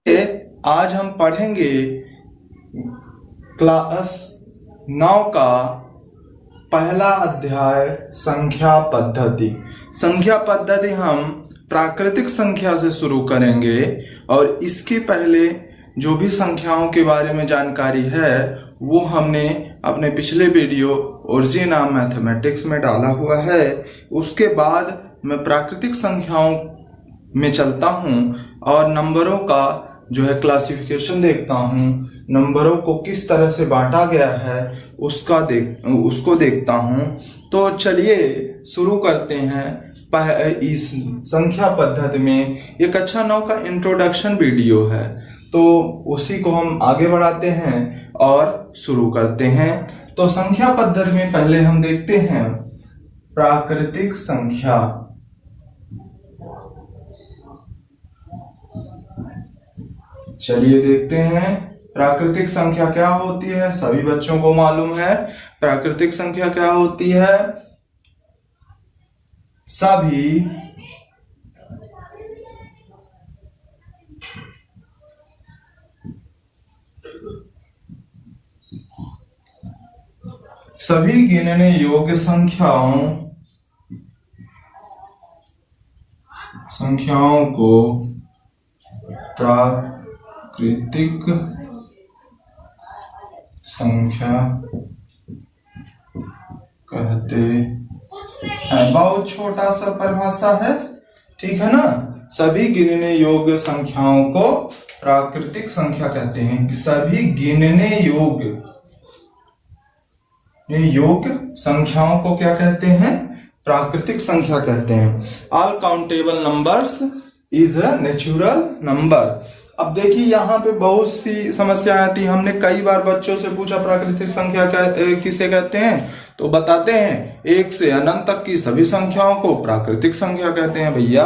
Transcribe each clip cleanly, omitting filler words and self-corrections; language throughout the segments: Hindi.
आज हम पढ़ेंगे क्लास 9 का पहला अध्याय संख्या पद्धति। संख्या पद्धति हम प्राकृतिक संख्या से शुरू करेंगे और इसके पहले जो भी संख्याओं के बारे में जानकारी है वो हमने अपने पिछले वीडियो ओरिजिन ऑफ मैथमेटिक्स में डाला हुआ है। उसके बाद मैं प्राकृतिक संख्याओं में चलता हूं और नंबरों का जो है क्लासिफिकेशन देखता हूं, नंबरों को किस तरह से बांटा गया है उसको देखता हूं। तो चलिए शुरू करते हैं। इस संख्या पद्धति में एक कक्षा 9 का इंट्रोडक्शन वीडियो है, तो उसी को हम आगे बढ़ाते हैं और शुरू करते हैं। तो संख्या पद्धति में पहले हम देखते हैं प्राकृतिक संख्या। चलिए देखते हैं प्राकृतिक संख्या क्या होती है। सभी बच्चों को मालूम है प्राकृतिक संख्या क्या होती है। सभी गिनने योग्य संख्याओं को प्राकृतिक संख्या कहते हैं। बहुत छोटा सा परिभाषा है, ठीक है ना। सभी गिनने योग्य संख्याओं को प्राकृतिक संख्या कहते हैं। सभी गिनने योग्य संख्याओं को क्या कहते हैं? प्राकृतिक संख्या कहते हैं। All countable numbers is a natural number. अब देखिए यहाँ पे बहुत सी समस्याएं आती हैं। हमने कई बार बच्चों से पूछा प्राकृतिक संख्या किसे कहते हैं, तो बताते हैं 1 से अनंत तक की सभी संख्याओं को प्राकृतिक संख्या कहते हैं। भैया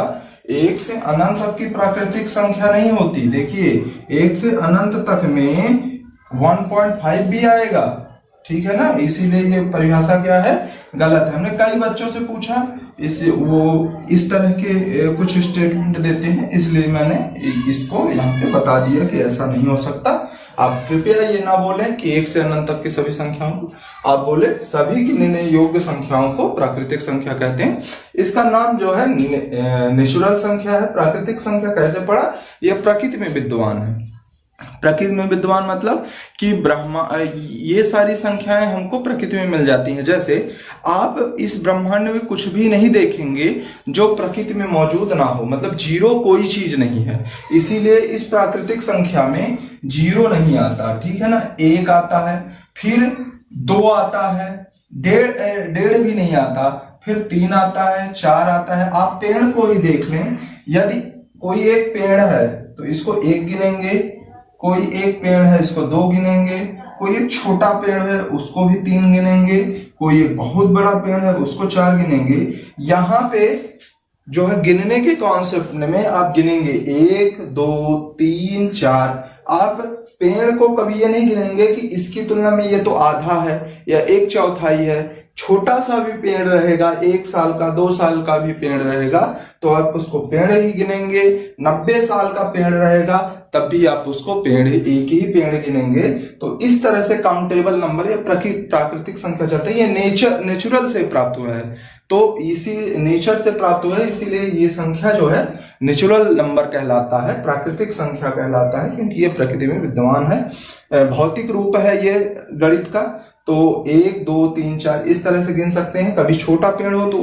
1 से अनंत तक की प्राकृतिक संख्या नहीं होती। देखिए 1 से अनंत तक में 1.5 भी आएगा, ठीक है ना। इसीलिए ये परिभाषा क्या है, गलत है। हमने कई बच्चों से पूछा, इस तरह के कुछ स्टेटमेंट देते हैं, इसलिए मैंने इसको यहाँ पे बता दिया कि ऐसा नहीं हो सकता। आप कृपया ये ना बोलें कि 1 से अनंत तक की सभी संख्याओं को, आप बोले सभी गिनने योग्य संख्याओं को प्राकृतिक संख्या कहते हैं। इसका नाम जो है नेचुरल संख्या है। प्राकृतिक संख्या कैसे पढ़ा? यह प्रकृति में विद्यमान है। प्रकृति में विद्यमान मतलब कि ये सारी संख्याएं हमको प्रकृति में मिल जाती हैं। जैसे आप इस ब्रह्मांड में कुछ भी नहीं देखेंगे जो प्रकृति में मौजूद ना हो, मतलब जीरो कोई चीज नहीं है। इसीलिए इस प्राकृतिक संख्या में जीरो नहीं आता, ठीक है ना। 1 आता है, फिर 2 आता है, डेढ़ भी नहीं आता, फिर 3 आता है, 4 आता है। आप पेड़ को ही देख लें, यदि कोई एक पेड़ है तो इसको 1 गिनेंगे, कोई एक पेड़ है इसको 2 गिनेंगे, कोई एक छोटा पेड़ है उसको भी 3 गिनेंगे, कोई एक बहुत बड़ा पेड़ है उसको 4 गिनेंगे। यहाँ पे जो है गिनने के कॉन्सेप्ट में आप गिनेंगे 1 2 3 4। आप पेड़ को कभी ये नहीं गिनेंगे कि इसकी तुलना में ये तो आधा है या 1/4 है। छोटा सा भी पेड़ रहेगा, 1 साल का 2 साल का भी पेड़ रहेगा तो आप उसको पेड़ ही गिनेंगे। 90 साल का पेड़ रहेगा तब भी आप उसको एक ही पेड़ गिनेंगे। तो इस तरह से काउंटेबल नंबर या प्राकृतिक संख्या चलते हैं। ये नेचुरल से प्राप्त हुआ है, तो इसी नेचर से प्राप्त हुआ है, इसीलिए ये संख्या जो है नेचुरल नंबर कहलाता है, प्राकृतिक संख्या कहलाता है, क्योंकि ये प्रकृति में विद्यमान है। भौतिक रूप है ये गणित का। तो 1 2 3 4 इस तरह से गिन सकते हैं। कभी छोटा पेड़ हो तो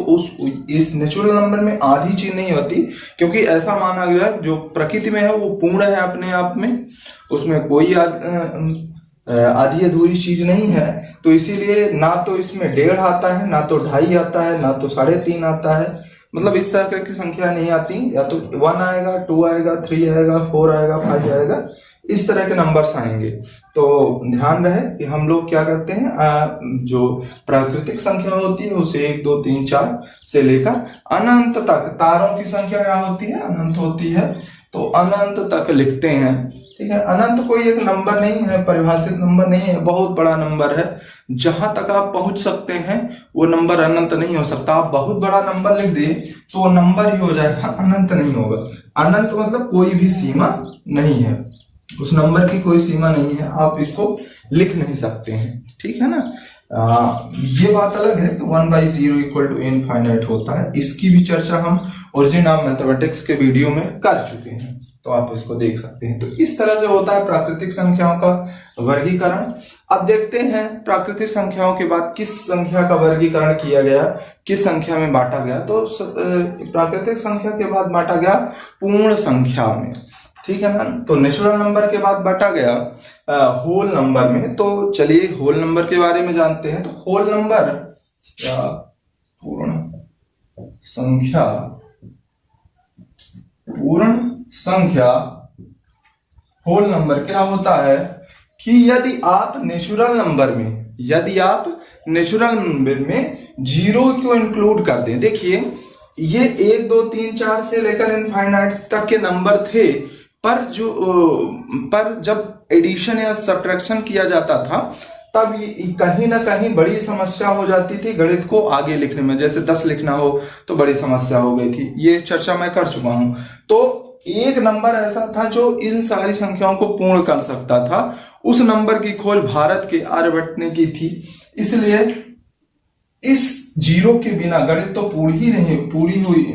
इस नेचुरल नंबर में आधी चीज नहीं होती, क्योंकि ऐसा माना गया है जो प्रकृति में है वो पूर्ण है अपने आप में, उसमें कोई आधी अधूरी चीज नहीं है। तो इसीलिए ना तो इसमें 1.5 आता है, ना तो 2.5 आता है, ना तो 3.5 आता है। मतलब इस तरह की संख्या नहीं आती। या तो 1 आएगा, 2 आएगा, 3 आएगा, 4 आएगा, 5 आएगा, इस तरह के नंबर्स आएंगे। तो ध्यान रहे कि हम लोग क्या करते हैं, जो प्राकृतिक संख्या होती है उसे 1 2 3 4 से लेकर अनंत तक, तारों की संख्या क्या होती है? अनंत होती है। तो अनंत तक लिखते हैं, ठीक है। अनंत कोई एक नंबर नहीं है, परिभाषित नंबर नहीं है, बहुत बड़ा नंबर है। जहां तक आप पहुंच सकते हैं वो नंबर अनंत नहीं हो सकता। आप बहुत बड़ा नंबर लिख दिए तो वो नंबर ही हो जाएगा, अनंत नहीं होगा। अनंत मतलब कोई भी सीमा नहीं है, उस नंबर की कोई सीमा नहीं है, आप इसको लिख नहीं सकते हैं, ठीक है ना। ये बात अलग है कि 1/0 इक्वल टू इनफाइनाइट होता है, इसकी भी चर्चा हम ओरिजिन ऑफ मैथमेटिक्स के वीडियो में कर चुके हैं, तो आप इसको देख सकते हैं। तो इस तरह से होता है प्राकृतिक संख्याओं का वर्गीकरण। अब देखते हैं प्राकृतिक संख्याओं के बाद किस संख्या का वर्गीकरण किया गया, किस संख्या में बांटा गया। तो प्राकृतिक संख्या के बाद बांटा गया पूर्ण संख्या में, ठीक है ना। तो नेचुरल नंबर के बाद बांटा गया होल नंबर में। तो चलिए होल नंबर के बारे में जानते हैं। तो होल नंबर या पूर्ण संख्या होल नंबर क्या होता है कि यदि आप नेचुरल नंबर में जीरो को इंक्लूड कर दें, देखिए ये 1 2 3 4 से लेकर इनफाइनाइट तक के नंबर थे, पर जब एडिशन या सब्ट्रैक्शन किया जाता था तब कहीं ना कहीं बड़ी समस्या हो जाती थी गणित को आगे लिखने में। जैसे 10 लिखना हो तो बड़ी समस्या हो गई थी, ये चर्चा मैं कर चुका हूं। तो एक नंबर ऐसा था जो इन सारी संख्याओं को पूर्ण कर सकता था, उस नंबर की खोज भारत के आर्यभट्ट ने की थी। इसलिए इस जीरो के बिना गणित तो पूरी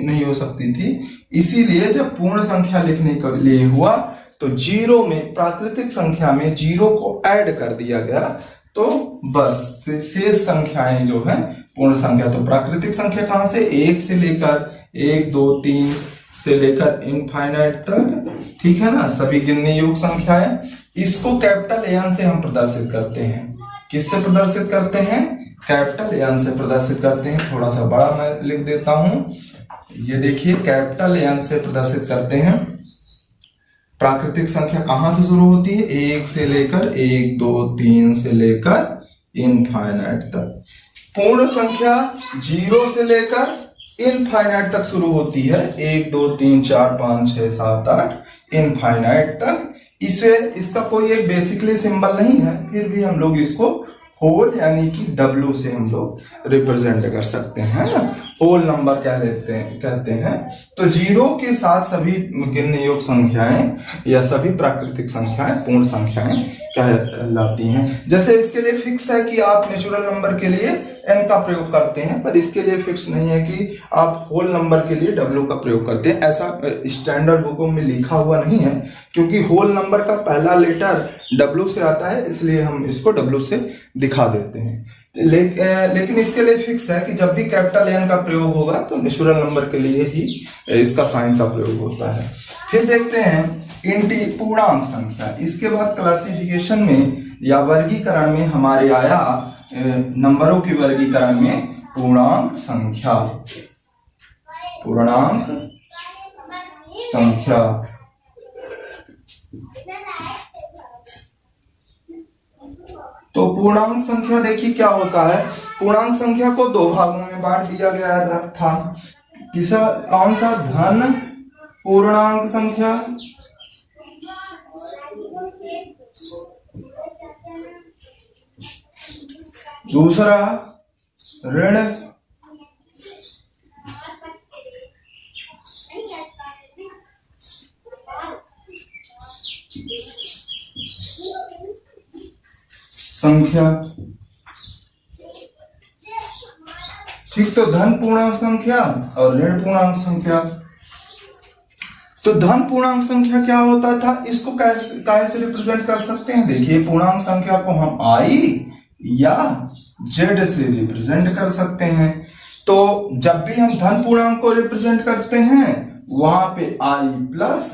नहीं हो सकती थी। इसीलिए जब पूर्ण संख्या लिखने के लिए हुआ तो जीरो में, प्राकृतिक संख्या में जीरो को ऐड कर दिया गया, तो बस शेष संख्याएं जो है पूर्ण संख्या। तो प्राकृतिक संख्या कहां से, 1 से लेकर 1 2 3 से लेकर इनफाइनाइट तक, ठीक है ना, सभी गिनने योग्य संख्याएं। इसको कैपिटल एन से हम प्रदर्शित करते हैं। किससे प्रदर्शित करते हैं, कैपिटल एन से प्रदर्शित करते हैं। थोड़ा सा बड़ा मैं लिख देता हूं, ये देखिए कैपिटल एन से प्रदर्शित करते हैं। प्राकृतिक संख्या कहां से शुरू होती है, 1 से लेकर 1 2 3 से लेकर इनफाइनाइट तक। पूर्ण संख्या 0 से लेकर इनफाइनाइट तक शुरू होती है, 1 2 3 4 5 6 7 8 इनफाइनाइट तक। इसका कोई एक बेसिकली सिंबल नहीं है, फिर भी हम लोग इसको होल यानी कि W से हम लोग रिप्रेजेंट कर सकते हैं ना, होल नंबर कहते हैं। तो जीरो के साथ सभी गिनने योग्य संख्याएं या सभी प्राकृतिक संख्याएं पूर्ण संख्याएं कहलाती हैं। जैसे इसके लिए फिक्स है कि आप नेचुरल नंबर के लिए n का प्रयोग करते हैं, पर इसके लिए फिक्स नहीं है कि आप होल नंबर के लिए W का प्रयोग करते हैं। ऐसा स्टैंडर्ड बुकों में लिखा हुआ नहीं है, क्योंकि होल नंबर का पहला लेटर W से आता है, इसलिए हम इसको W से दिखा देते हैं। लेकिन इसके लिए फिक्स है कि जब भी कैपिटल N का प्रयोग होगा तो नेचुरल नंबर के लिए ही इसका साइन का प्रयोग होता है। फिर देखते हैं पूर्णांक संख्या। इसके बाद क्लासिफिकेशन में या वर्गीकरण में हमारे आया नंबरों के वर्गीकरण में पूर्णांक संख्या। तो पूर्णांक संख्या देखिए क्या होता है। पूर्णांक संख्या को दो भागों में बांट दिया गया था। कौन सा, धन पूर्णांक संख्या दूसरा ऋण संख्या। ठीक, तो धन पूर्णांक संख्या और ऋण पूर्णांक संख्या। तो धन पूर्णांक संख्या क्या होता था, इसको कैसे रिप्रेजेंट कर सकते हैं। देखिए पूर्णांक संख्या को हम I या Z से रिप्रेजेंट कर सकते हैं। तो जब भी हम धन पूर्णांक को रिप्रेजेंट करते हैं वहां पे I प्लस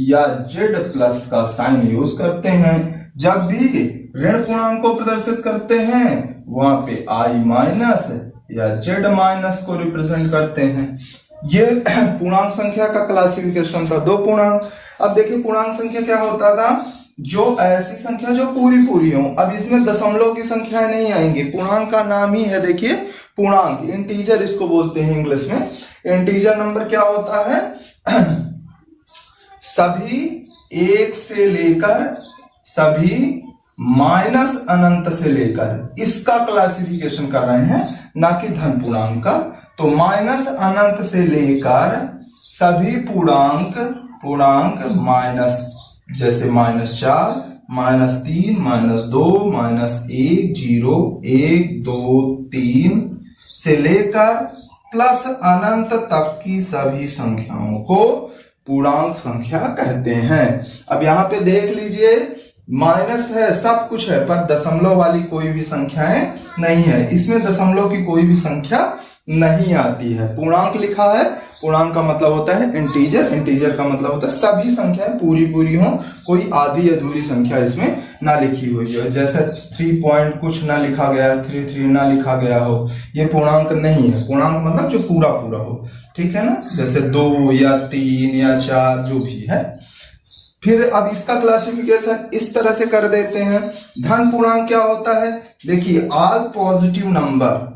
या Z प्लस का साइन यूज करते हैं। जब भी ऋण पूर्णांक को प्रदर्शित करते हैं वहां पे I माइनस या Z माइनस को रिप्रेजेंट करते हैं। ये पूर्णांक संख्या का क्लासिफिकेशन था, दो पूर्णांक। अब देखिए पूर्णांक संख्या क्या होता था, जो ऐसी संख्या जो पूरी हो। अब इसमें दशमलव की संख्याएं नहीं आएंगी, पूर्णांक का नाम ही है देखिए पूर्णांक, इंटीजर इसको बोलते हैं इंग्लिश में। इंटीजर नंबर क्या होता है, सभी 1 से लेकर सभी माइनस अनंत से लेकर, इसका क्लासिफिकेशन कर रहे हैं, ना कि धन पूर्णांक का। तो माइनस अनंत से लेकर सभी पूर्णांक माइनस जैसे -4, -3, -2, -1, 0, 1, 2, 3 से लेकर प्लस अनंत तक की सभी संख्याओं को पूर्णांक संख्या कहते हैं। अब यहाँ पे देख लीजिए, माइनस है, सब कुछ है, पर दशमलव वाली कोई भी संख्याएं नहीं है। इसमें दशमलव की कोई भी संख्या नहीं आती है। पूर्णांक लिखा है, पूर्णांक का मतलब होता है इंटीजर, इंटीजर का मतलब होता है सभी संख्याएं पूरी पूरी हो, कोई आधी अधूरी संख्या इसमें ना लिखी हुई है। जैसे 3 पॉइंट कुछ ना लिखा गया, 33 ना लिखा गया हो, ये पूर्णांक नहीं है। पूर्णांक मतलब जो पूरा पूरा हो, ठीक है ना, जैसे 2 या 3 या 4 जो भी है। फिर अब इसका क्लासिफिकेशन इस तरह से कर देते हैं। धन पूर्णांक क्या होता है, देखिए ऑल पॉजिटिव नंबर,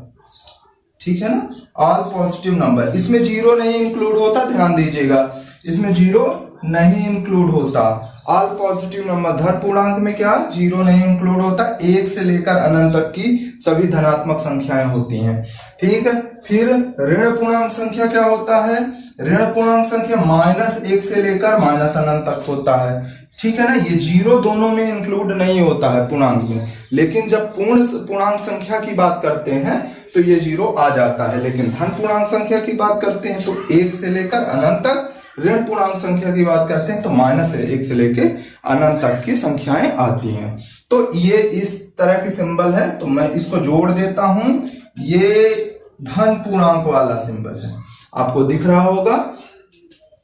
ठीक है ना, ऑल पॉजिटिव नंबर, इसमें 0 नहीं इंक्लूड होता, ध्यान दीजिएगा, इसमें 0 नहीं इंक्लूड होता। ऑल पॉजिटिव नंबर धन पूर्णांक में क्या 0 नहीं इंक्लूड होता, 1 से लेकर अनंत तक की सभी धनात्मक संख्याएं होती हैं, ठीक है। फिर ऋण पूर्णांक संख्या क्या होता है, ऋण पूर्णांक संख्या -1 से लेकर अनंत तक होता है, ठीक है ना। ये 0 दोनों में इंक्लूड नहीं होता है पूर्णांक में, लेकिन जब पूर्ण पूर्णांक संख्या की बात करते हैं तो ये 0 आ जाता है। लेकिन धन पूर्णांक संख्या की बात करते हैं तो 1 से लेकर अनंत तक, ऋण पूर्णांक संख्या की बात करते हैं तो -1 से लेकर अनंत तक की संख्याएं आती हैं। तो ये इस तरह की सिंबल है, तो मैं इसको जोड़ देता हूं, ये धन पूर्णांक वाला सिंबल है, आपको दिख रहा होगा,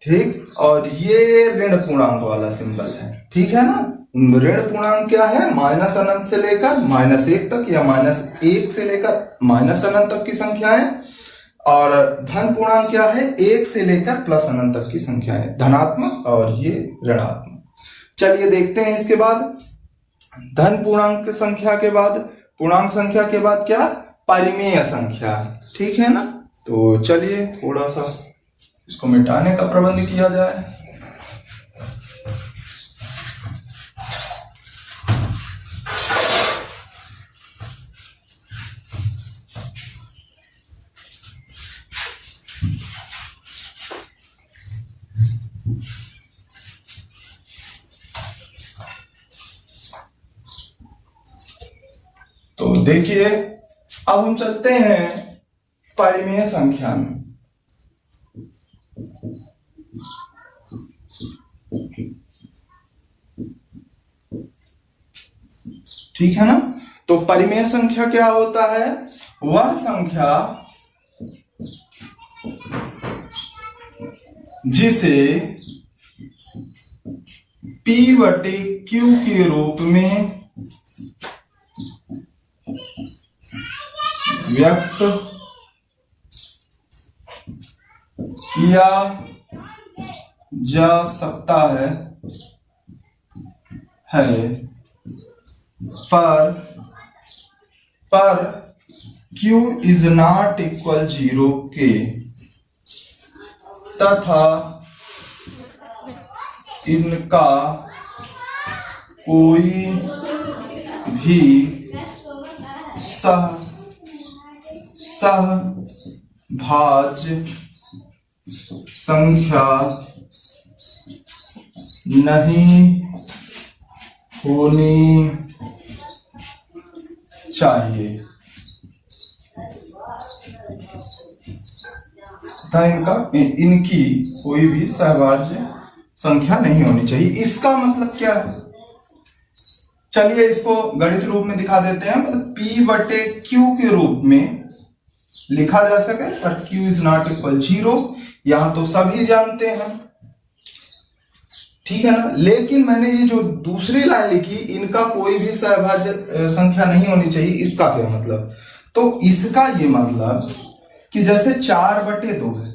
ठीक। और ये ऋण पूर्णांक वाला सिंबल है, ठीक है ना। ऋण पूर्णांक क्या है, -अनंत से लेकर -1 तक या -1 से लेकर अनंत तक की संख्याएं, और धन पूर्णांक क्या है, 1 से लेकर अनंत तक की संख्याएं, धनात्मक और ये ऋणात्मक। चलिए देखते हैं इसके बाद धन पूर्णांक संख्या के बाद, पूर्णांक संख्या के बाद क्या, परिमेय संख्या, ठीक है ना। तो चलिए थोड़ा सा इसको मिटाने का प्रबंध किया जाए। तो देखिए, अब हम चलते हैं परिमेय संख्या में। ठीक है ना। तो परिमेय संख्या क्या होता है, वह संख्या जिसे P/Q के रूप में व्यक्त किया जा सकता है पर Q इज नॉट इक्वल 0 के, तथा इनका कोई भी सहभाज्य संख्या नहीं होनी चाहिए, तथा इनकी कोई भी सहभाज्य संख्या नहीं होनी चाहिए। इसका मतलब क्या है, चलिए इसको गणित रूप में दिखा देते हैं। मतलब P/Q के रूप में लिखा जा सके, पर Q इज नॉट इक्वल 0, यहां तो सभी जानते हैं, ठीक है ना। लेकिन मैंने ये जो दूसरी लाइन लिखी, इनका कोई भी सहभाज्य संख्या नहीं होनी चाहिए, इसका क्या मतलब, तो इसका ये मतलब कि जैसे 4/2 है,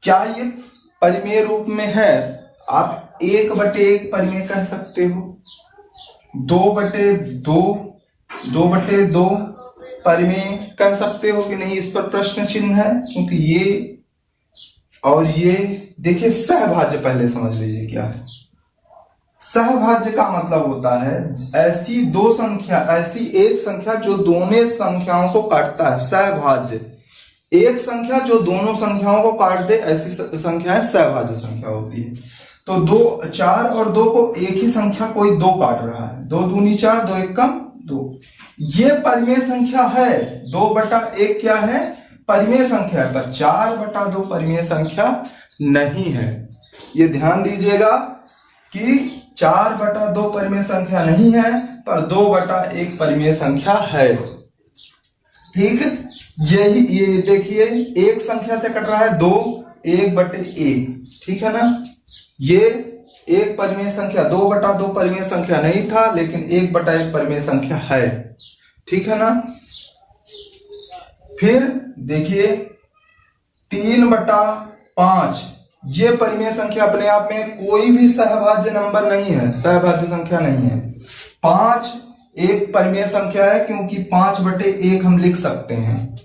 क्या ये परिमेय रूप में है, आप 1/1 परिमेय कह सकते हो, 2/2 परिमेय कह सकते हो कि नहीं, इस पर प्रश्न चिन्ह है, क्योंकि ये और ये देखिए सहभाज्य पहले समझ लीजिए क्या है। सहभाज्य का मतलब होता है ऐसी एक संख्या जो दोनों संख्याओं को काटता है, सहभाज्य। एक संख्या जो दोनों संख्याओं को काट दे, ऐसी संख्याएं सहभाज्य संख्या होती है। तो 2, 4 और 2 को एक ही संख्या कोई 2 काट रहा है, 2 दूनी 4, 2 एकम 2, ये परिमेय संख्या है। 2/1 क्या है? परिमेय संख्या है, पर 4/2 परिमेय संख्या नहीं है। ये ध्यान दीजिएगा कि 4/2 परिमेय संख्या नहीं है, पर 2/1 परिमेय संख्या है। ठीक, यही ये देखिए, एक संख्या से कट रहा है 2, 1/1, ठीक है ना। ये एक परिमेय संख्या, 2/2 परिमेय संख्या नहीं था, लेकिन 1/1 परिमेय संख्या है, ठीक है ना। फिर देखिए 3/5, ये परिमेय संख्या अपने आप में कोई भी सहभाज्य नंबर नहीं है, सहभाज्य संख्या नहीं है। 5 एक परिमेय संख्या है, क्योंकि 5/1 हम लिख सकते हैं,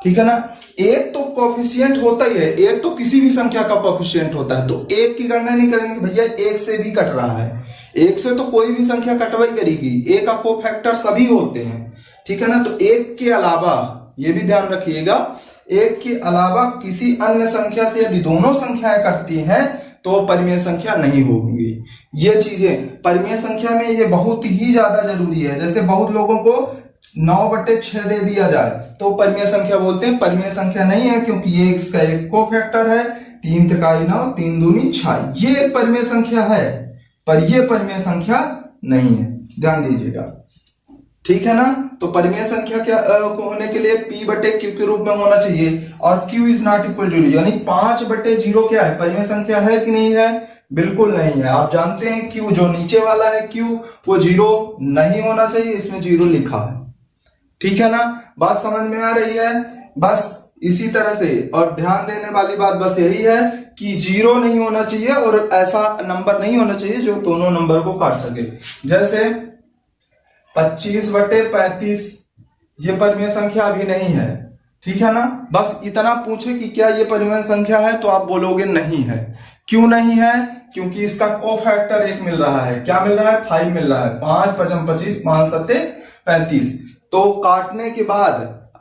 ठीक है ना। एक तो कोफिशिएंट होता ही है, एक तो किसी भी संख्या का कोफिशिएंट होता है, तो एक की गणना नहीं करेंगे भैया, एक से भी कट रहा है, एक से तो कोई भी संख्या कटवाई करेगी, एक का कोफैक्टर सभी होते हैं, ठीक है ना। तो एक के अलावा, ये भी ध्यान रखिएगा, एक के अलावा किसी अन्य संख्या से यदि दोनों संख्याएं कटती हैं तो परिमेय संख्या नहीं होगी। ये चीजें परिमेय संख्या में ये बहुत ही ज्यादा जरूरी है। जैसे बहुत लोगों को 9/6 दे दिया जाए तो परिमेय संख्या बोलते हैं, परिमेय संख्या नहीं है, क्योंकि ये इसका एक कोफैक्टर है, 3 त्रिकाई 9, 3 दूनी 6, ये एक परिमेय संख्या है, पर ये परिमेय संख्या नहीं है, ध्यान दीजिएगा, ठीक है ना। तो परिमेय संख्या क्या होने के लिए P/Q के रूप में होना चाहिए, और Q is not equal to 0, यानी 5/0 क्या है? परिमेय संख्या है कि नहीं है? बिल्कुल नहीं है। आप जानते हैं Q जो नीचे वाला है Q, वो 0 नहीं होना चाहिए, इसमें 0 लिखा है, ठीक है ना। बात समझ में आ रही है? बस इसी तरह से, और ध्यान देने वाली बात बस यही है कि 0 नहीं होना चाहिए और ऐसा नंबर नहीं होना चाहिए जो दोनों नंबर को काट सके। जैसे 25/35, ये परिमेय संख्या अभी नहीं है, ठीक है ना। बस इतना पूछे कि क्या ये परिमेय संख्या है, तो आप बोलोगे नहीं है। क्यों नहीं है? क्योंकि इसका कोफैक्टर 1 मिल रहा है। क्या मिल रहा है? 5 मिल रहा है। 5 × 5 = 25, 5 × 7 = 35। तो काटने के बाद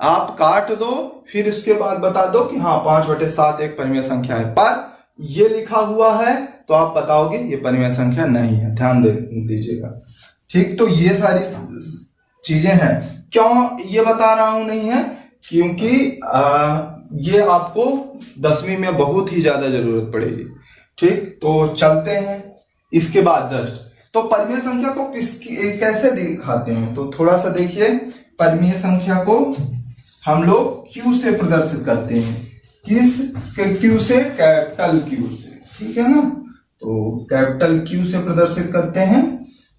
आप काट दो, फिर उसके बाद बता दो कि हाँ 5/7 एक परिमेय संख्या है, पर ये लिखा हुआ है तो आप बताओगे ये परिमेय संख्या नहीं है, ध्यान दीजिएगा, ठीक। तो ये सारी चीजें हैं। क्यों ये बता रहा हूं नहीं है? क्योंकि ये आपको 10वीं में बहुत ही ज्यादा जरूरत पड़ेगी, ठीक। तो चलते हैं इसके बाद जस्ट, तो परिमेय संख्या को कैसे दिखाते हैं, तो थोड़ा सा देखिए। परिमेय संख्या को हम लोग Q से प्रदर्शित करते हैं। किस Q से? कैपिटल Q से, ठीक है ना। तो कैपिटल Q से प्रदर्शित करते हैं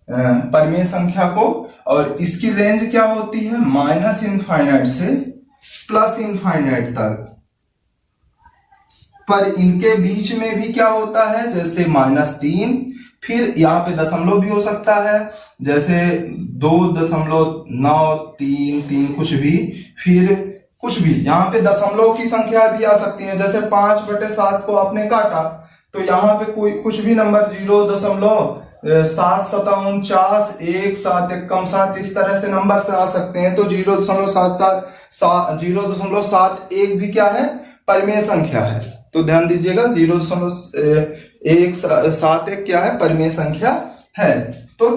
परिमेय संख्या को, और इसकी रेंज क्या होती है? -∞ से +∞ तक। पर इनके बीच में भी क्या होता है? जैसे -3, फिर यहाँ पे दशमलव भी हो सकता है, जैसे 2.933 कुछ भी, फिर कुछ भी। यहाँ पे दशमलव की संख्या भी आ सकती है, जैसे 5/7 को आपने काटा तो यहाँ पे कोई कुछ भी नंबर 0.747 1 7 1 7 इस तरह से नंबर से आ सकते हैं। तो 0.71 भी क्या है? परिमेय संख्या है। तो ध्यान दीजिएगा 0.171 क्या है? परिमेय संख्या है। तो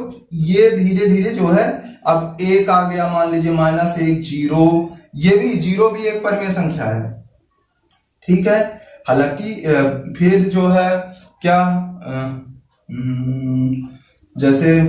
ये धीरे धीरे जो है, अब 1 आ गया, मान लीजिए -1 0, ये भी 0 भी एक परिमेय संख्या है, ठीक है। हालांकि फिर जो है क्या, जैसे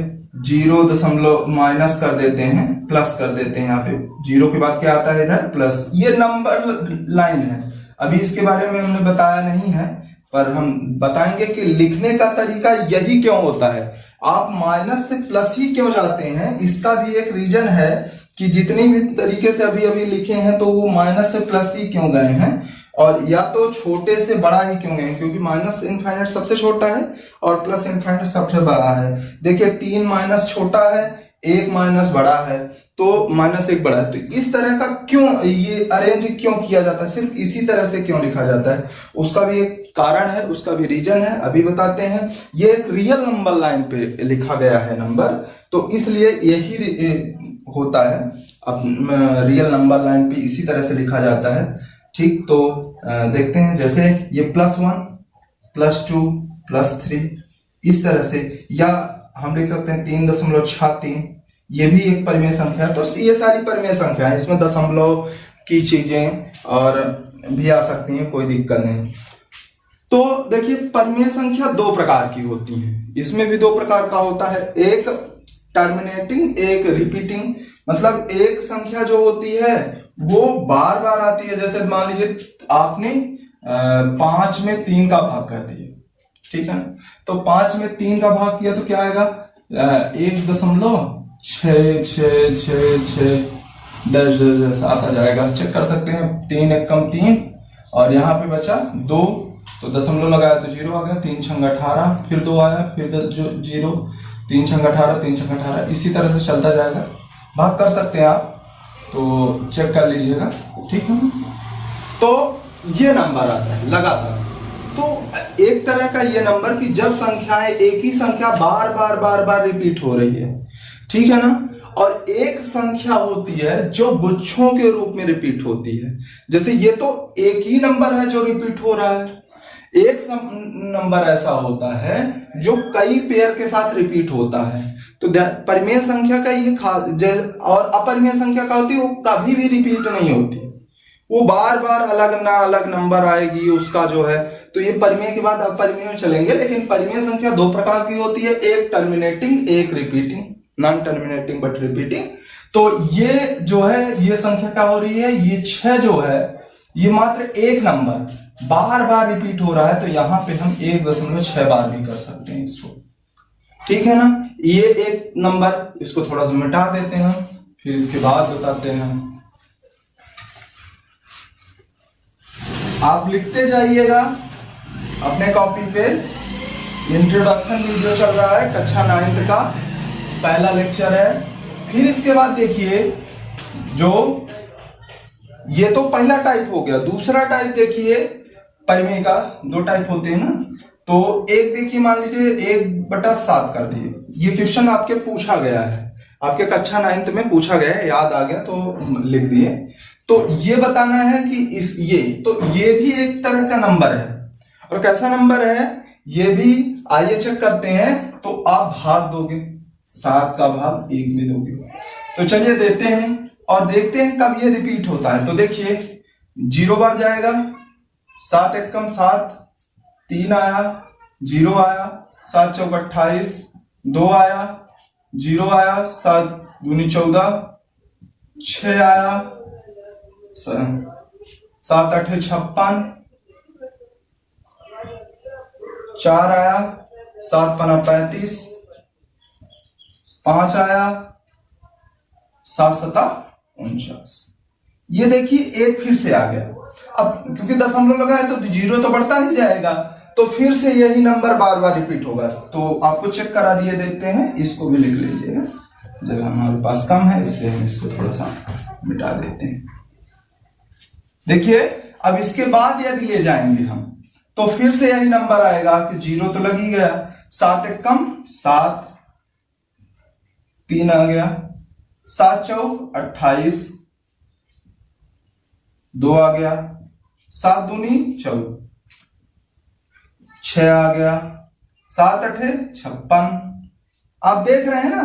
0 माइनस कर देते हैं, प्लस कर देते हैं, यहाँ पे 0 के बाद क्या आता है? इधर प्लस। ये नंबर लाइन है, अभी इसके बारे में हमने बताया नहीं है, पर हम बताएंगे कि लिखने का तरीका यही क्यों होता है। आप माइनस से प्लस ही क्यों जाते हैं, इसका भी एक रीजन है कि जितनी भी तरीके से अभी अभी लिखे हैं तो वो माइनस से प्लस ही क्यों गए हैं, और या तो छोटे से बड़ा ही क्यों गए, क्योंकि -∞ सबसे छोटा है और +∞ सबसे बड़ा है। देखिए 3 माइनस छोटा है, 1 माइनस बड़ा है, तो -1 बड़ा है। तो इस तरह का क्यों ये अरेंज क्यों किया जाता है, सिर्फ इसी तरह से क्यों लिखा जाता है, उसका भी एक कारण है, उसका भी रीजन है, अभी बताते हैं। ये एक रियल नंबर लाइन पे लिखा गया है नंबर, तो इसलिए यही होता है। अब रियल नंबर लाइन पे इसी तरह से लिखा जाता है, ठीक, तो देखते हैं, जैसे ये +1 +2 +3 इस तरह से, या हम लिख सकते हैं 3.63, ये भी एक परिमेय संख्या है। तो ये सारी परिमेय संख्या है, इसमें दशमलव की चीजें और भी आ सकती हैं, कोई दिक्कत नहीं। तो देखिए परिमेय संख्या दो प्रकार की होती है, इसमें भी दो प्रकार का होता है, एक टर्मिनेटिंग एक रिपीटिंग। मतलब एक संख्या जो होती है वो बार बार आती है, जैसे मान लीजिए आपने 5 में 3 का भाग कर दिया, ठीक है, तो 5 में 3 का भाग किया तो क्या आएगा, 1.66666 आता जाएगा। चेक कर सकते हैं, 3 एकम 3 और यहाँ पे बचा 2, तो दशमलव लगाया तो 0 आ गया, 3 छंग 18, फिर 2 आया, फिर 0, 3 छंग 18, 3 छंग 18, इसी तरह से चलता जाएगा। भाग कर सकते हैं आप, तो चेक कर लीजिएगा, ठीक है। तो ये नंबर आता है लगातार। तो एक तरह का ये नंबर कि जब संख्याएं, एक ही संख्या बार बार बार बार रिपीट हो रही है, ठीक है ना, और एक संख्या होती है जो गुच्छों के रूप में रिपीट होती है। जैसे ये तो एक ही नंबर है जो रिपीट हो रहा है, एक नंबर ऐसा होता है जो कई पेयर के साथ रिपीट होता है। तो परिमेय संख्या का ये खास, और अपरिमेय संख्या का होती है वो कभी भी रिपीट नहीं होती, वो बार बार अलग नंबर आएगी उसका जो है। तो ये परिमेय के बाद अपरिमेय में चलेंगे, लेकिन परिमेय संख्या दो प्रकार की होती है, एक टर्मिनेटिंग एक repeating, non terminating but repeating. तो ये जो है, ये संख्या क्या हो रही है, ये 6 जो है ये मात्र एक नंबर बार बार रिपीट हो रहा है, तो यहां पे हम 1.6 बार भी कर सकते हैं इसको, ठीक है ना। ये एक नंबर, इसको थोड़ा सा मिटा देते हैं हम, फिर इसके बाद बताते हैं। आप लिखते जाइएगा अपने कॉपी पे, इंट्रोडक्शन वीडियो चल रहा है, कक्षा 9th का पहला लेक्चर है। फिर इसके बाद देखिए, जो ये तो पहला टाइप हो गया, दूसरा टाइप देखिए परिमेय का, दो टाइप होते हैं ना। तो एक देखिए, मान लीजिए 1/7 कर दिए, ये क्वेश्चन आपके पूछा गया है, आपके कक्षा 9th में पूछा गया है, याद आ गया तो लिख दिए। तो ये बताना है कि ये भी एक तरह का नंबर है, और कैसा नंबर है ये भी आइए चेक करते हैं। तो आप भाग दोगे, 7 का भाग 1 में दोगे, तो चलिए देते हैं और देखते हैं कब ये रिपीट होता है। तो देखिए 0 बार जाएगा, 7 एकम 7, 3 आया, 0 आया, 7 चौक 28, 2 आया, 0 आया, 7 दूनी 14, 6 आया, 7 8 56, 4 आया, 7 5 35, 5 आया, 7 7 49। ये देखिए एक फिर से आ गया, अब क्योंकि दशमलव लगा है तो 0 तो बढ़ता ही जाएगा, तो फिर से यही नंबर बार बार रिपीट होगा। तो आपको चेक करा दिए, देखते हैं, इसको भी लिख लीजिएगा, जगह हमारे पास कम है इसलिए हम इसको थोड़ा सा मिटा देते हैं। देखिए अब इसके बाद यदि ले जाएंगे हम, तो फिर से यही नंबर आएगा कि 0 तो लग ही गया, 7 एकम 7, 3 आ गया, 7 चौक 28, 2 आ गया, 7 दूनी 14, 6 आ गया, 7 8 56। आप देख रहे हैं ना,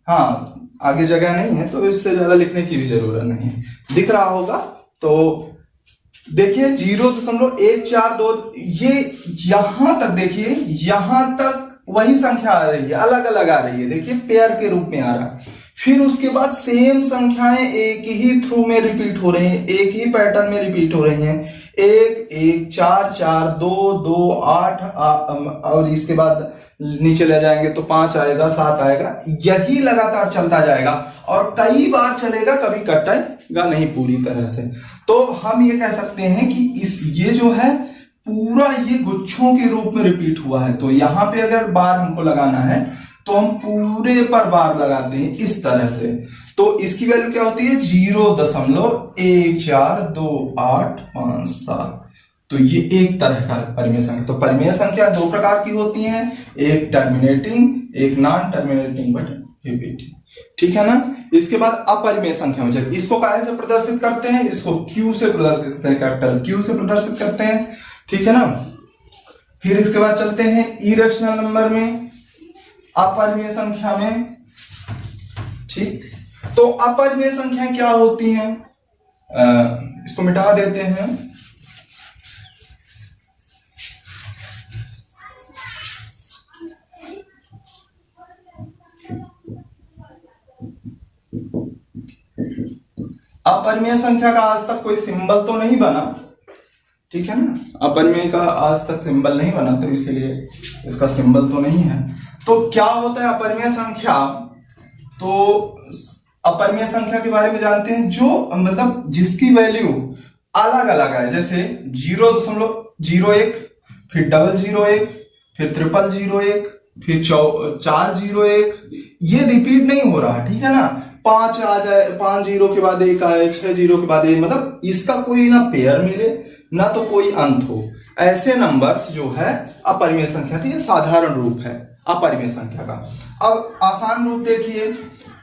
हाँ आगे जगह नहीं है तो इससे ज्यादा लिखने की भी जरूरत नहीं है, दिख रहा होगा। तो देखिए 0.142, ये यहां तक देखिए, यहां तक वही संख्या आ रही है, अलग अलग आ रही है, देखिए पेयर के रूप में आ रहा है। फिर उसके बाद सेम संख्याएं एक ही थ्रू में रिपीट हो रही हैं, एक ही पैटर्न में रिपीट हो रही हैं, 1 1 4 4 2 2 8 और इसके बाद नीचे ले जाएंगे तो 5 आएगा, 7 आएगा, यही लगातार चलता जाएगा और कई बार चलेगा, कभी कटेगा नहीं पूरी तरह से। तो हम ये कह सकते हैं कि ये जो है पूरा ये गुच्छों के रूप में रिपीट हुआ है। तो यहां पे अगर बार हमको लगाना है तो हम पूरे पर बार लगाते हैं इस तरह से। तो इसकी वैल्यू क्या होती है, 0.142857। तो ये एक तरह का परिमेय संख्या। तो परिमेय संख्या दो प्रकार की होती हैं, एक टर्मिनेटिंग एक नॉन टर्मिनेटिंग बट पीपीटी, ठीक है ना। इसके बाद अपरिमेय संख्या में चलिए इसको काहे से प्रदर्शित करते हैं, इसको क्यू से प्रदर्शित करते हैं, कैपिटल क्यू से प्रदर्शित करते हैं, ठीक है ना। फिर इसके बाद चलते हैं इरेशनल नंबर में, अपरिमेय संख्या में, ठीक। तो अपरिमेय संख्या क्या होती हैं, इसको मिटा देते हैं। अपरिमेय संख्या का आज तक कोई सिंबल तो नहीं बना, ठीक है ना। अपरिमेय का आज तक सिंबल नहीं बना, तो इसीलिए इसका सिंबल तो नहीं है। तो क्या होता है अपरिमेय संख्या, तो अपरिमेय संख्या के बारे में जानते हैं, जो मतलब जिसकी वैल्यू अलग अलग है, जैसे 0.01, फिर 0.001, फिर 0.001, फिर 401, ये रिपीट नहीं हो रहा, ठीक है ना। 5 आ जाए, 5 जीरो के बाद 1 आए, 6 जीरो के बाद 1, मतलब इसका कोई ना पेयर मिले ना तो कोई अंत हो, ऐसे नंबर्स जो है अपरिमेय संख्या थी। ये साधारण रूप है अपरिमेय संख्या का। अब आसान रूप देखिए,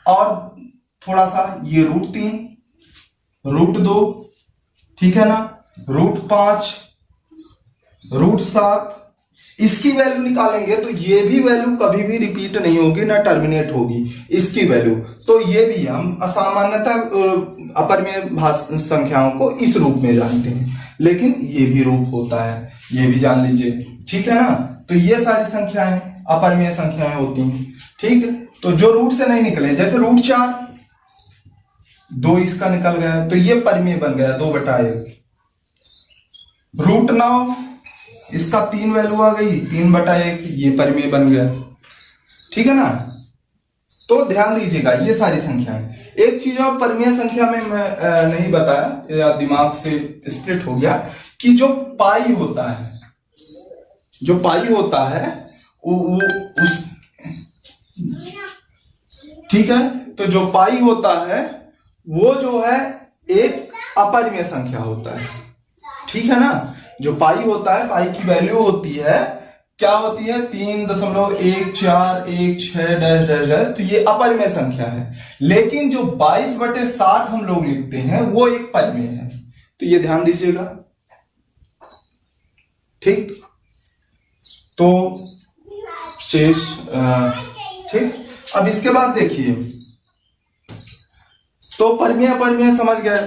और थोड़ा सा, ये √3, √2, ठीक है ना, √5, √7, इसकी वैल्यू निकालेंगे तो ये भी वैल्यू कभी भी रिपीट नहीं होगी ना टर्मिनेट होगी इसकी वैल्यू। तो ये भी हम असामान्यतः अपरिमेय संख्याओं को इस रूप में जानते हैं, लेकिन ये भी रूप होता है, ये भी जान लीजिए, ठीक है ना। तो ये सारी संख्याएं अपरिमेय संख्याएं होती हैं, ठीक है। तो जो रूट से नहीं निकले, जैसे √4, 2 इसका निकल गया तो ये परिमेय बन गया 2/1। √9, इसका 3 वैल्यू आ गई, 3/1, ये परिमेय बन गया, ठीक है ना। तो ध्यान दीजिएगा ये सारी संख्याएं। एक चीज और परिमेय संख्या में मैं नहीं बताया या दिमाग से स्प्लिट हो गया, कि जो पाई होता है, जो पाई होता है वो उस, ठीक है। तो जो पाई होता है वो जो है एक अपरिमेय संख्या होता है, ठीक है ना। जो पाई होता है, पाई की वैल्यू होती है, क्या होती है, 3.1416 तो ये अपरिमेय संख्या है। लेकिन जो 22/7 हम लोग लिखते हैं वो एक परिमेय है, तो ये ध्यान दीजिएगा, ठीक। तो शेष, ठीक। अब इसके बाद देखिए, तो परिमेय अपरिमेय समझ गए।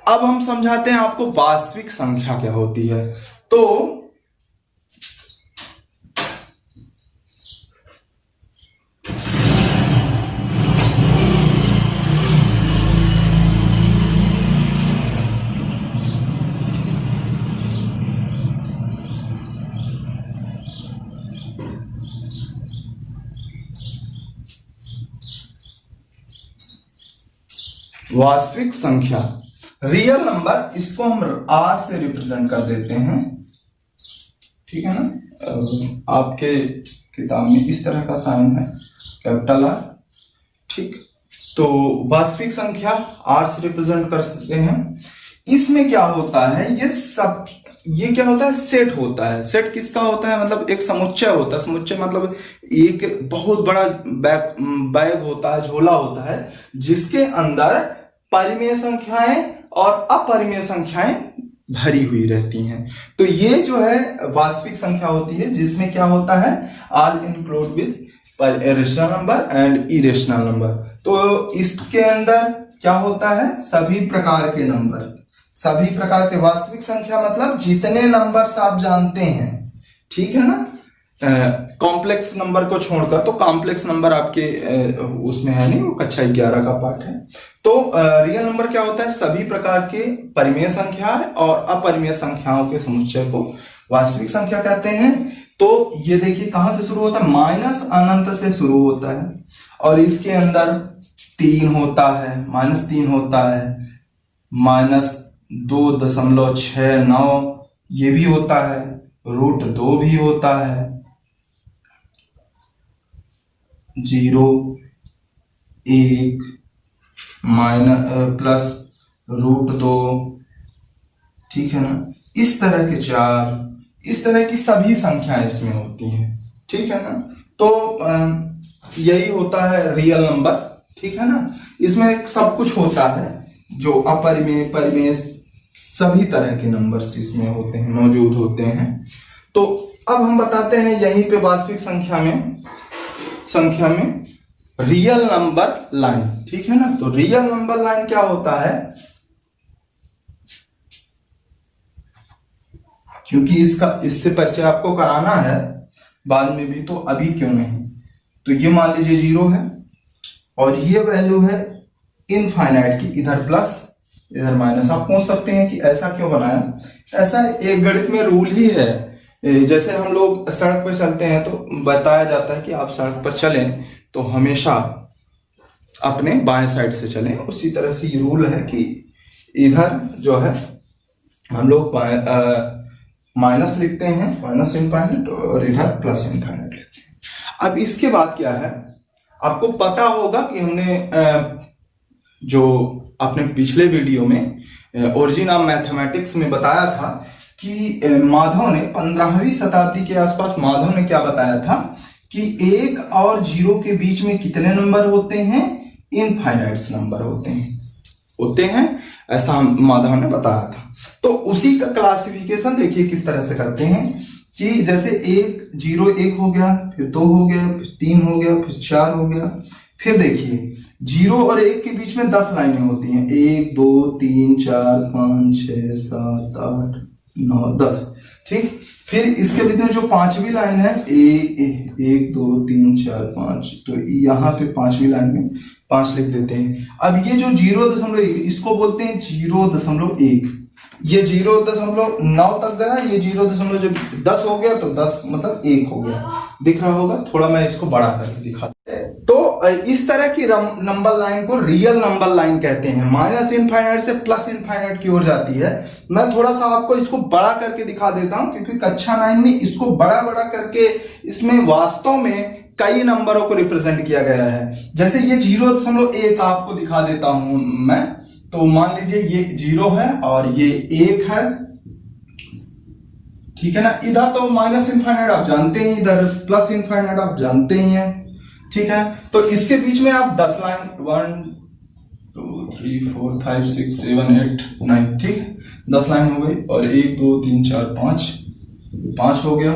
अब हम समझाते हैं आपको वास्तविक संख्या क्या होती है। तो वास्तविक संख्या, रियल नंबर, इसको हम R से रिप्रेजेंट कर देते हैं, ठीक है ना। आपके किताब में इस तरह का साइन है, कैपिटल R, ठीक। तो वास्तविक संख्या R से रिप्रेजेंट कर सकते हैं। इसमें क्या होता है, ये क्या होता है, सेट होता है। सेट किसका होता है, मतलब एक समुच्चय होता है। समुच्चय मतलब एक बहुत बड़ा बैग होता है, झोला होता है, जिसके अंदर परिमेय संख्याएं और अपरिमेय संख्याएं भरी हुई रहती हैं। तो ये जो है वास्तविक संख्या होती है, जिसमें क्या होता है, all include with rational number and irrational number. तो इसके अंदर क्या होता है, सभी प्रकार के नंबर, सभी प्रकार के वास्तविक संख्या मतलब जितने नंबर्स आप जानते हैं, ठीक है ना। कॉम्प्लेक्स नंबर को छोड़कर, तो कॉम्प्लेक्स नंबर आपके उसमें है नहीं, वो कक्षा 11 का पार्ट है। तो रियल नंबर क्या होता है, सभी प्रकार के परिमेय संख्या और अपरिमेय संख्याओं के समुच्चय को वास्तविक संख्या कहते हैं। तो ये देखिए कहां से शुरू होता है, माइनस अनंत से शुरू होता है, और इसके अंदर 3 होता है, -3 होता है, -2.69 ये भी होता है, √2 भी होता है, 0, 1, प्लस √2, ठीक है ना। इस तरह के 4, इस तरह की सभी संख्याएं इसमें होती हैं, ठीक है ना। तो यही होता है रियल नंबर, ठीक है ना। इसमें सब कुछ होता है, जो अपरिमेय परिमेय सभी तरह के नंबर्स इसमें होते हैं, मौजूद होते हैं। तो अब हम बताते हैं यहीं पे वास्तविक संख्या में रियल नंबर लाइन, ठीक है ना। तो रियल नंबर लाइन क्या होता है, क्योंकि इससे परिचय आपको कराना है बाद में भी, तो अभी क्यों नहीं। तो ये मान लीजिए 0 है और ये वैल्यू है इनफाइनाइट की, इधर प्लस इधर माइनस। आप पूछ सकते हैं कि ऐसा क्यों बनाया। ऐसा एक गणित में रूल ही है, जैसे हम लोग सड़क पर चलते हैं तो बताया जाता है कि आप सड़क पर चलें तो हमेशा अपने बाएं साइड से चलें। उसी तरह से ये रूल है कि इधर जो है हम लोग माइनस लिखते हैं, माइनस इनफाइनाइट, और इधर प्लस इनफाइनाइट लिखते हैं। अब इसके बाद क्या है, आपको पता होगा कि हमने जो अपने पिछले वीडियो में ओरिजिन ऑफ मैथमेटिक्स में बताया था कि माधव ने 15वीं शताब्दी के आसपास माधव ने क्या बताया था कि 1 और 0 के बीच में कितने नंबर होते हैं, इनफाइनाइट नंबर होते हैं, ऐसा माधव ने बताया था। तो उसी का क्लासिफिकेशन देखिए किस तरह से करते हैं कि जैसे 1 0 1 हो गया, फिर 2 हो गया, फिर 3 हो गया, फिर 4 हो गया। फिर देखिए 0 और 1 के बीच में 10 लाइनें होती हैं, 1 2 3 4 5 6 7 8 9 10, ठीक। फिर इसके बीच में जो पांचवी लाइन है 1 2 3 4 5, तो यहाँ पे पांचवी लाइन में 5 लिख देते हैं। अब ये जो 0.1 इसको बोलते हैं 0.1। ये 0.9 तक गया, ये 0.10 हो गया, तो 10 मतलब 1 हो गया। दिख रहा होगा, थोड़ा मैं इसको बड़ा करके दिखाता हूं। तो इस तरह की नंबर लाइन को रियल नंबर लाइन कहते हैं। माइनस इनफाइनाइट से प्लस इनफाइनाइट की ओर जाती है। मैं थोड़ा सा आपको इसको बड़ा करके दिखा देता हूं, क्योंकि कक्षा 9 में इसको बड़ा बड़ा करके इसमें वास्तव में कई नंबरों को रिप्रेजेंट किया गया है। जैसे ये 0.1 आपको दिखा देता हूं मैं। तो मान लीजिए ये 0 है और ये 1 है, ठीक है ना। इधर तो माइनस इनफाइनाइट आप जानते हैं, इधर प्लस इनफाइनाइट आप जानते ही हैं, ठीक है। तो इसके बीच में आप 10 लाइन 1 2 3 4 5 6 7 8 9, ठीक है, 10 लाइन हो गई। और 1 2 3 4 5 हो गया,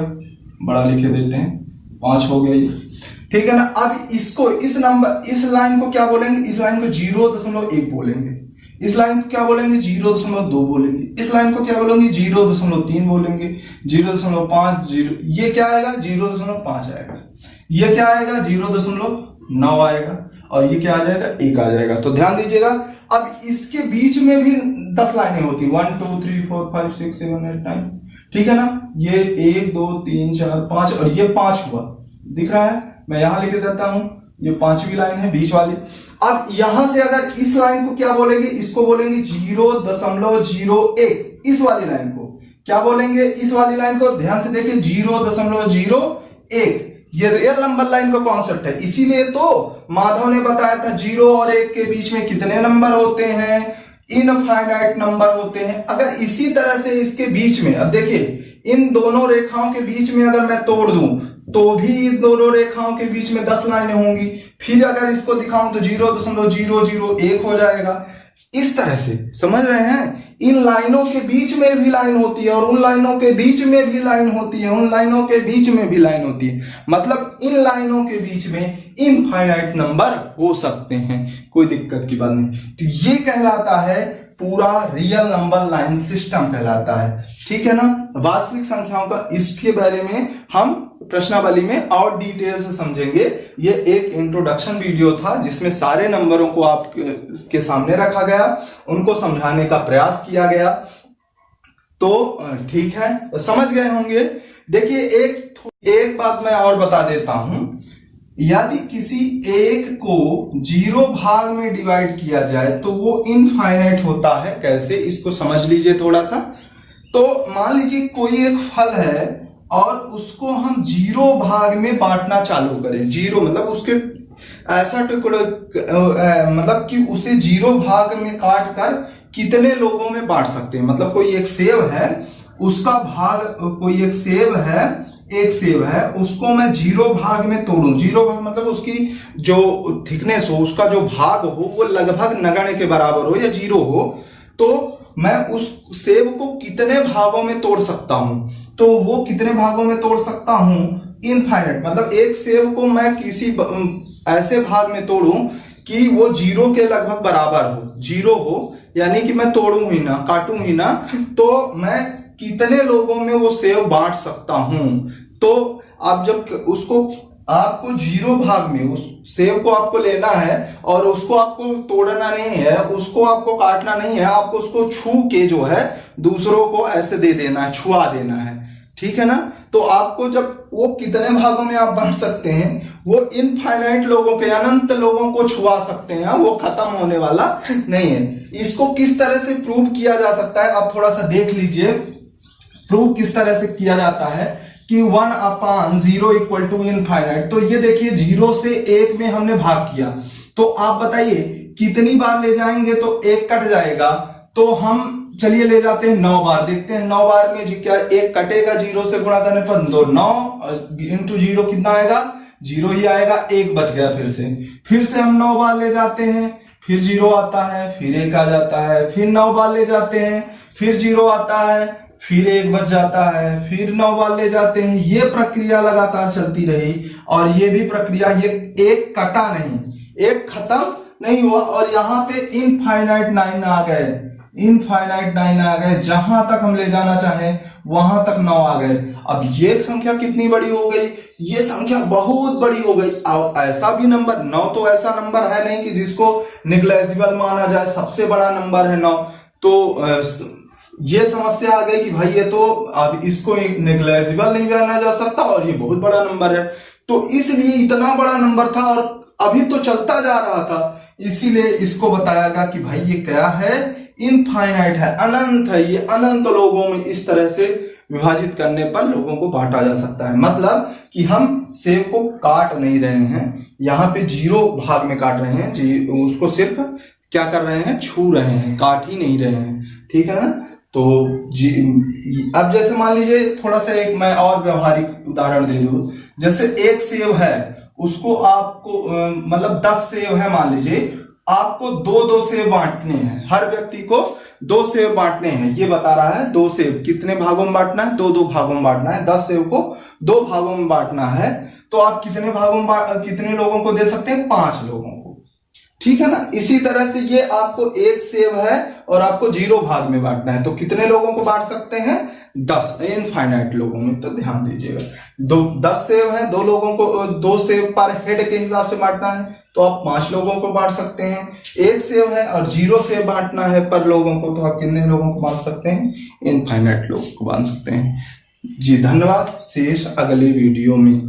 बड़ा लिखे देते हैं, 5 हो गया ये, ठीक है ना। अब इसको इस लाइन को क्या बोलेंगे, इस लाइन को 0.1 बोलेंगे। इस लाइन को क्या बोलेंगे, 0.2 बोलेंगे। इस लाइन को क्या बोलेंगे, 0.3 बोलेंगे। 0.5 0, ये क्या आएगा, 0.5 आएगा। ये क्या आएगा, 0.9 आएगा। और ये क्या आ जाएगा, 1 आ जाएगा। तो ध्यान दीजिएगा, अब इसके बीच में भी 10 लाइनें होती हैं, 1 2 3 4 5 6 7 8 9, ठीक है ना। ये 1 2 3 4 5 और ये 5 हुआ, दिख रहा है। मैं यहां लिख देता हूं, ये पांचवी लाइन है बीच वाली। अब यहां से अगर इस लाइन को क्या बोलेंगे, इसको बोलेंगे 0.01। इस वाली लाइन को क्या बोलेंगे, इस वाली लाइन को ध्यान से देखिए, 0.01। ये रियल नंबर लाइन का कॉन्सेप्ट है। इसीलिए तो माधव ने बताया था 0 और 1 के बीच में कितने नंबर होते हैं, इनफाइनाइट नंबर होते हैं। अगर इसी तरह से इसके बीच में, अब देखिए इन दोनों रेखाओं के बीच में अगर मैं तोड़ दूं तो भी इन दोनों रेखाओं के बीच में 10 लाइनें होंगी। फिर अगर इसको दिखाऊं तो 0.001 हो जाएगा। इस तरह से समझ रहे हैं, इन लाइनों के बीच में भी लाइन होती है और उन लाइनों के बीच में भी लाइन होती है, उन लाइनों के बीच में भी लाइन होती है। मतलब इन लाइनों के बीच में इनफाइनाइट नंबर हो सकते हैं, कोई दिक्कत की बात नहीं। तो ये कहलाता है पूरा रियल नंबर लाइन सिस्टम कहलाता है, ठीक है ना। वास्तविक संख्याओं का इसके बारे में हम प्रश्नावली में और डिटेल से समझेंगे। ये एक इंट्रोडक्शन वीडियो था जिसमें सारे नंबरों को आप के सामने रखा गया, उनको समझाने का प्रयास किया गया। तो ठीक है, समझ गए होंगे। देखिए एक बात मैं और बता देता हूं, यदि किसी एक को 0 भाग में डिवाइड किया जाए तो वो इनफाइनाइट होता है। कैसे, इसको समझ लीजिए थोड़ा सा। तो मान लीजिए कोई एक फल है और उसको हम 0 भाग में बांटना चालू करें। 0 मतलब उसके ऐसा टुकड़े, मतलब कि उसे 0 भाग में काट कर कितने लोगों में बांट सकते हैं। मतलब कोई एक सेब है, उसका भाग, कोई एक सेब है एक सेब है उसको मैं 0 भाग में तोड़ूं, 0 भाग मतलब उसकी जो थिकनेस हो, उसका जो भाग हो वो लगभग नगण्य के बराबर हो या 0 हो, तो मैं उस सेब को कितने भागों में तोड़ सकता हूं? तो वो कितने भागों में तोड़ सकता हूं? इनफाइनाइट, मतलब एक सेब को मैं किसी ऐसे भाग में तोड़ूं कि वो 0 के लगभग बराबर हो, 0 हो, यानी कि मैं तोड़ूं ही ना, काटूं ही ना, तो मैं कितने लोगों में वो सेब बांट सकता हूं? तो आप जब उसको आपको 0 भाग में उस सेब को आपको लेना है और उसको आपको तोड़ना नहीं है, उसको आपको काटना नहीं है, आपको उसको छू के जो है दूसरों को ऐसे दे देना है, छुआ देना है, ठीक है ना? तो आपको जब वो कितने भागों में आप बांट सकते हैं, वो इनफाइनाइट लोगों के, अनंत लोगों को छुआ सकते हैं, वो खत्म होने वाला नहीं है। इसको किस तरह से प्रूव किया जा सकता है आप थोड़ा सा देख लीजिए। प्रूव किस तरह से किया जाता है कि 1/0 इक्वल टू इनफाइनाइट। तो ये देखिए 0 से 1 में हमने भाग किया, तो आप बताइए कितनी बार ले जाएंगे तो 1 कट जाएगा, तो हम चलिए ले जाते हैं 9 बार, देखते हैं 9 बार में जी क्या 1 कटेगा 0 से गुणा करने पर, 9 इंटू 0 कितना आएगा? 0 ही आएगा, 1 बच गया। फिर से हम 9 बार ले जाते हैं, फिर 0 आता है, फिर 1 आ जाता है, फिर 9 बार ले जाते हैं, फिर 0 आता है, फिर 1 बच जाता है, फिर 9 बार ले जाते हैं। ये प्रक्रिया लगातार चलती रही और ये भी प्रक्रिया, ये 1 कटा नहीं, 1 खत्म नहीं हुआ और यहाँ पे इनफाइनाइट 9 आ गए, इनफाइनाइट 9 आ गए, जहां तक हम ले जाना चाहें वहां तक 9 आ गए। अब ये संख्या कितनी बड़ी हो गई? ये संख्या बहुत बड़ी हो गई। ऐसा भी नंबर 9 तो ऐसा नंबर है नहीं कि जिसको निग्लेजिबल माना जाए, सबसे बड़ा नंबर है 9। तो ये समस्या आ गई कि भाई ये तो अब इसको निग्लेजिबल नहीं माना जा सकता और ये बहुत बड़ा नंबर है, तो इसलिए इतना बड़ा नंबर था और अभी तो चलता जा रहा था, इसीलिए इसको बताया गया कि भाई ये क्या है? इनफाइनाइट है, अनंत है। ये अनंत लोगों में इस तरह से विभाजित करने पर लोगों को बांटा जा सकता है। मतलब कि हम सेब को काट नहीं रहे हैं, यहाँ पे 0 भाग में काट रहे हैं जी, उसको सिर्फ क्या कर रहे हैं? छू रहे हैं, काट ही नहीं रहे हैं, ठीक है ना? तो जी अब जैसे मान लीजिए थोड़ा सा एक मैं और व्यवहारिक उदाहरण दे दूं, जैसे एक सेब है उसको आपको मतलब 10 सेब है मान लीजिए, आपको 2-2 सेब बांटने हैं, हर व्यक्ति को 2 सेब बांटने हैं। ये बता रहा है 2 सेब कितने भागों में बांटना है? 2-2 भागों में बांटना है। 10 सेब को 2 भागों में बांटना है, तो आप कितने भागों में कितने लोगों को दे सकते हैं? 5 लोगों को, ठीक है ना? इसी तरह से ये आपको 1 सेब है और आपको 0 भाग में बांटना है, तो कितने लोगों को बांट सकते हैं? 10, इनफाइनाइट लोगों में। तो ध्यान दीजिएगा 10 सेब है, 2 लोगों को 2 सेब पर हेड के हिसाब से बांटना है, तो आप 5 लोगों को बांट सकते हैं। 1 सेब है और 0 सेब बांटना है पर लोगों को, तो आप कितने लोगों को बांट सकते हैं? इनफाइनाइट लोगों को बांट सकते हैं। जी धन्यवाद, शेष अगले वीडियो में।